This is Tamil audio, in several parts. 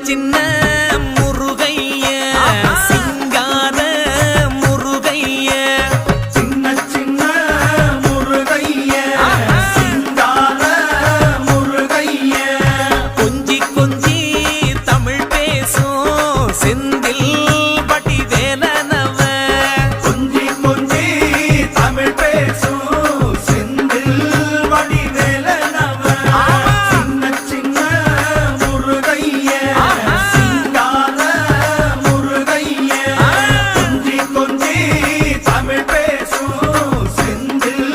சின்ன முருகைய சிங்கார முருகைய சின்ன சின்ன முருகைய சிங்கார முருகைய கொஞ்சி கொஞ்சி தமிழ் பேசும் செந்தில் பட்டி வேலனவ கொஞ்சி கொஞ்சி தமிழ் பேசும் செந்தில் வடி வேலனவ சின்ன சின்ன முருகைய சிங்கார முருகைய கொஞ்சி கொஞ்சி தமிழ் பேசும் செந்தில்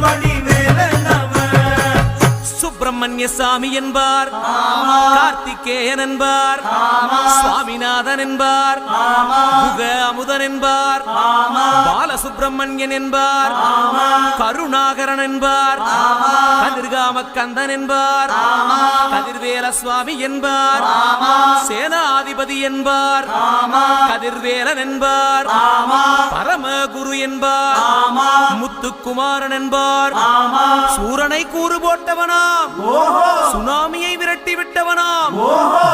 வடி வேலனவ சுப்பிரமணிய சாமி என்பார் கார்த்திகேயன் என்பார் சுவாமிநாதன் என்பார் முக அமுதன் என்பார் பாலசுப்பிரமணியன் என்பார் கருணாகரன் என்பார் கதிர்காம கந்தன் என்பார் கதிர்வேல சுவாமி என்பார் சேனாதிபதி என்பார் கதிர்வேலன் என்பார் பரமகுரு என்பார் முத்துக்குமாரன் என்பார் சூரனை கூறு போட்டவனாம் சுனாமியை விரட்டி விட்டவனாம்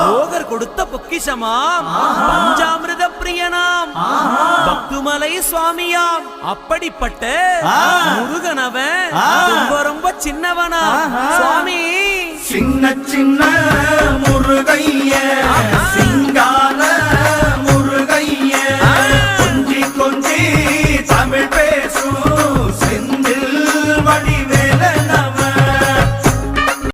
போகர் கொடுத்த பொக்கிஷமாம் பஞ்சாமிர்த பிரியனாம் பக்துமலை சுவாமியாம் அப்படிப்பட்ட முருகனவன் ரொம்ப ரொம்ப சின்னவனா சுவாமி சின்ன சின்ன முருகைய